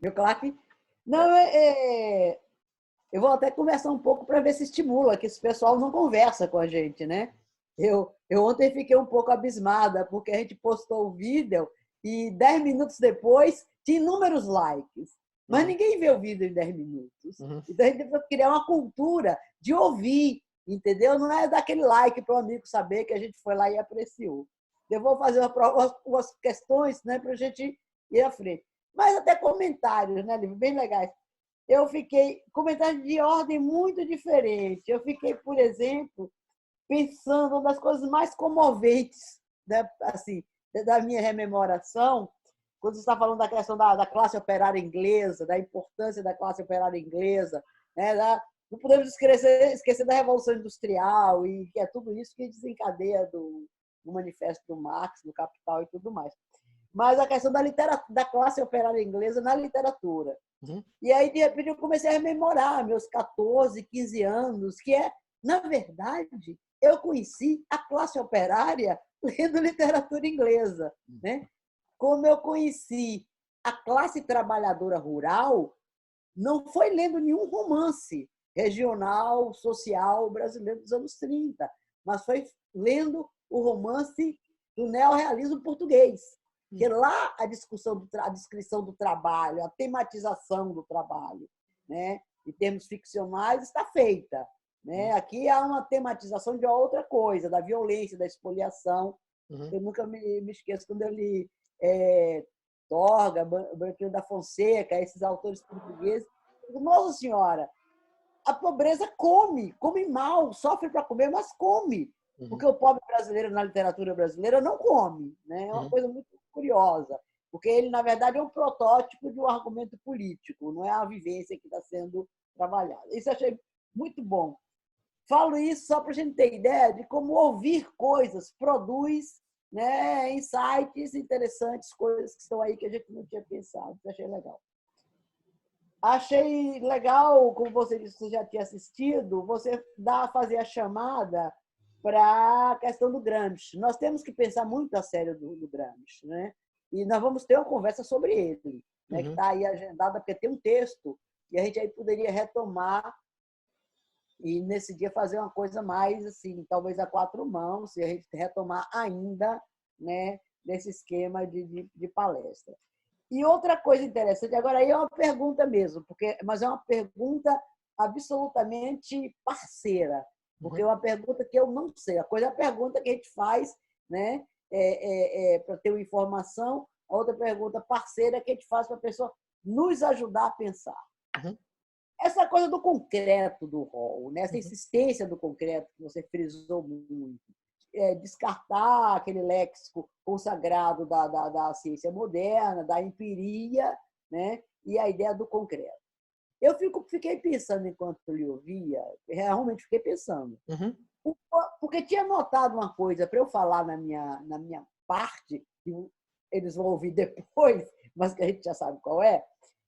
Viu, Clark? Não, eu vou até conversar um pouco para ver se estimula, que esse pessoal não conversa com a gente, né? Eu ontem fiquei um pouco abismada, porque a gente postou o vídeo e 10 minutos depois tinha inúmeros likes. Mas ninguém vê o vídeo em 10 minutos. Então a gente tem que criar uma cultura de ouvir, entendeu? Não é daquele like para o amigo saber que a gente foi lá e apreciou. Eu vou fazer umas questões, né, para a gente ir à frente. Mas até comentários, né, Lívia? Bem legais. Eu fiquei, comentários de ordem muito diferente. Eu fiquei, por exemplo, pensando uma das coisas mais comoventes, né, assim, da minha rememoração, quando você está falando da questão da classe operária inglesa, da importância da classe operária inglesa, né, não podemos esquecer da Revolução Industrial, e que é tudo isso que desencadeia do Manifesto do Marx, do Capital e tudo mais. Mas a questão da classe operária inglesa na literatura. E aí, de repente, eu comecei a rememorar meus 14, 15 anos, que na verdade, eu conheci a classe operária lendo literatura inglesa, né? Como eu conheci a classe trabalhadora rural, não foi lendo nenhum romance regional, social brasileiro dos anos 30, mas foi lendo o romance do neorrealismo português. Porque lá a descrição do trabalho, a tematização do trabalho, né, em termos ficcionais, está feita. Né? Aqui há uma tematização de outra coisa, da violência, da expoliação. Eu nunca me esqueço quando eu li Torga, Branquinho da Fonseca, esses autores portugueses. Nossa Senhora, a pobreza come mal, sofre para comer, mas come. Porque o pobre brasileiro, na literatura brasileira, não come. Né? É uma coisa muito curiosa, porque ele, na verdade, é um protótipo de um argumento político, não é a vivência que está sendo trabalhada. Isso eu achei muito bom. Falo isso só para a gente ter ideia de como ouvir coisas produz, né, insights interessantes, coisas que estão aí que a gente não tinha pensado. Isso achei legal. Achei legal, como você disse, você já tinha assistido, você fazer a chamada para a questão do Gramsci. Nós temos que pensar muito a sério do Gramsci, né? E nós vamos ter uma conversa sobre ele, né? Que está aí agendada, porque tem um texto, e a gente aí poderia retomar e nesse dia fazer uma coisa mais assim, talvez a quatro mãos, e a gente retomar ainda, né, nesse esquema de palestra. E outra coisa interessante, agora aí é uma pergunta mesmo, mas é uma pergunta absolutamente parceira, porque é uma pergunta que eu não sei. A pergunta que a gente faz, né, para ter uma informação, a outra pergunta parceira que a gente faz para a pessoa nos ajudar a pensar. Essa coisa do concreto do rol, né? Essa insistência do concreto que você frisou muito, descartar aquele léxico consagrado da ciência moderna, da empiria, né? E a ideia do concreto. Eu fiquei pensando enquanto eu lhe ouvia, realmente fiquei pensando, porque tinha notado uma coisa para eu falar na minha parte, que eles vão ouvir depois, mas que a gente já sabe qual é,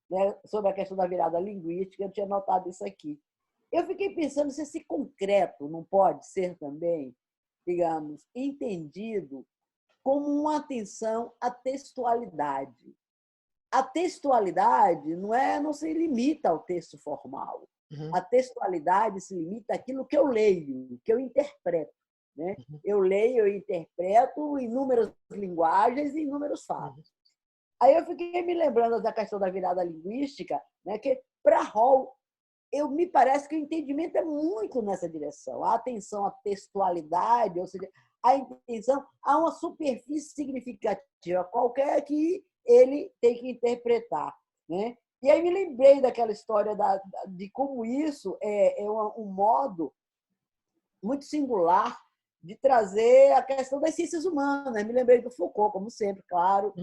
né, sobre a questão da virada linguística, eu tinha notado isso aqui. Eu fiquei pensando se esse concreto não pode ser também, digamos, entendido como uma atenção à textualidade. A textualidade não se limita ao texto formal. A textualidade se limita àquilo que eu leio, que eu interpreto. Né? Eu leio, eu interpreto inúmeras linguagens e inúmeros fatos. Aí eu fiquei me lembrando da questão da virada linguística, né, que para Hall, me parece que o entendimento é muito nessa direção. A atenção à textualidade, ou seja, a intenção a uma superfície significativa qualquer que ele tem que interpretar. Né? E aí me lembrei daquela história de como isso é um modo muito singular de trazer a questão das ciências humanas. Me lembrei do Foucault, como sempre, claro,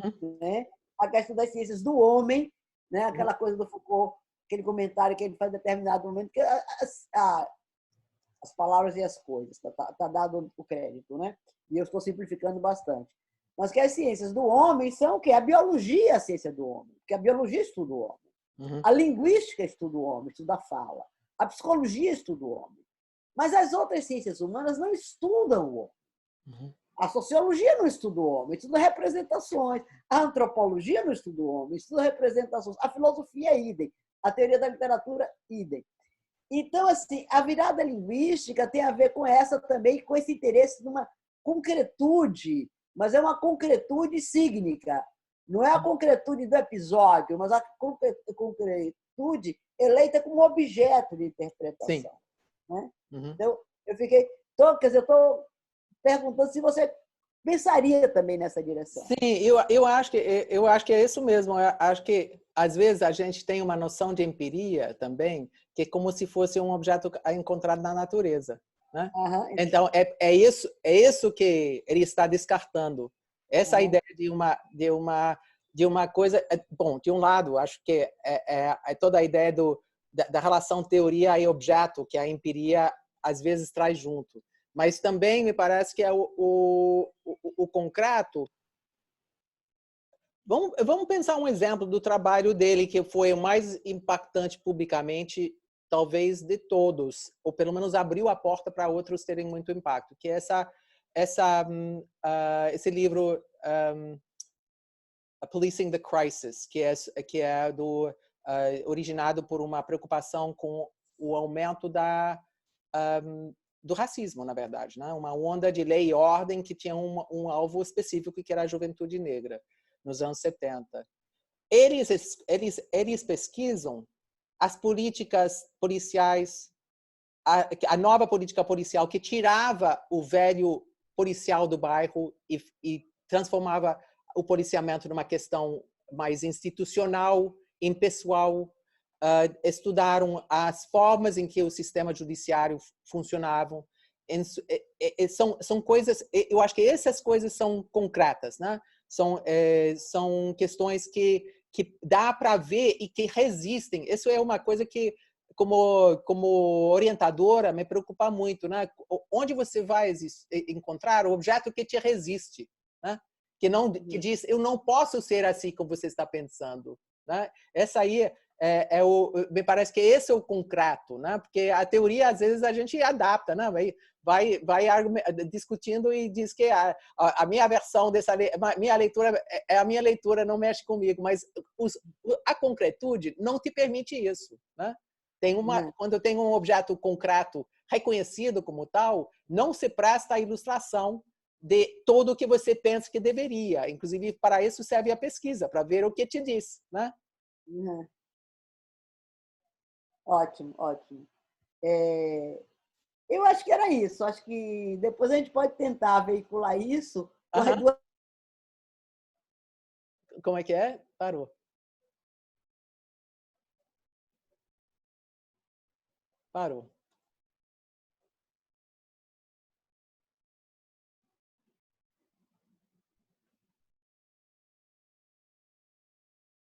né? A questão das ciências do homem, né? Aquela coisa do Foucault, aquele comentário que ele faz em determinado momento, que as palavras e as coisas, está dado o crédito, né? E eu estou simplificando bastante. Mas que as ciências do homem são o quê? A biologia é a ciência do homem, porque a biologia estuda o homem. A linguística estuda o homem, estuda a fala. A psicologia estuda o homem. Mas as outras ciências humanas não estudam o homem. A sociologia não estuda o homem, estuda representações. A antropologia não estuda o homem, estuda representações. A filosofia é idem. A teoria da literatura, idem. Então, assim, a virada linguística tem a ver com essa também, com esse interesse numa concretude, mas é uma concretude sígnica. Não é a concretude do episódio, mas a concretude eleita como objeto de Sim. interpretação. Né? Uhum. Então, quer dizer, eu estou perguntando se você pensaria também nessa direção. Sim, eu acho que é isso mesmo. Eu acho que às vezes a gente tem uma noção de empiria também, que é como se fosse um objeto encontrado na natureza, né? Aham, Então é isso que ele está descartando. Essa aham. ideia de uma coisa, bom, de um lado, acho que é toda a ideia da relação teoria e objeto que a empiria às vezes traz junto. Mas também me parece que é o concreto. Vamos pensar um exemplo do trabalho dele que foi o mais impactante publicamente, talvez de todos, ou pelo menos abriu a porta para outros terem muito impacto, que é esse livro Policing the Crisis, que é originado por uma preocupação com o aumento do racismo, na verdade, né? Uma onda de lei e ordem que tinha um alvo específico, que era a juventude negra, nos anos 70. Eles pesquisam as políticas policiais, a nova política policial que tirava o velho policial do bairro e transformava o policiamento numa questão mais institucional, impessoal. Estudaram as formas em que o sistema judiciário funcionava. São coisas, eu acho que essas coisas são concretas, né? São questões que dá para ver e que resistem. Isso é uma coisa que, como orientadora, me preocupa muito, né? Onde você vai encontrar o objeto que te resiste, né? Que diz, eu não posso ser assim como você está pensando, né? Essa aí me parece que esse é o concreto, né? Porque a teoria às vezes a gente adapta, né? Vai discutindo e diz que a minha versão minha leitura a minha leitura, não mexe comigo, mas a concretude não te permite isso, né? Quando eu tenho um objeto concreto reconhecido como tal, não se presta a ilustração de tudo o que você pensa que deveria. Inclusive, para isso serve a pesquisa, para ver o que te diz, né? Ótimo, ótimo. Eu acho que era isso. Acho que depois a gente pode tentar veicular isso com as duas. Como é que é? Parou. Parou.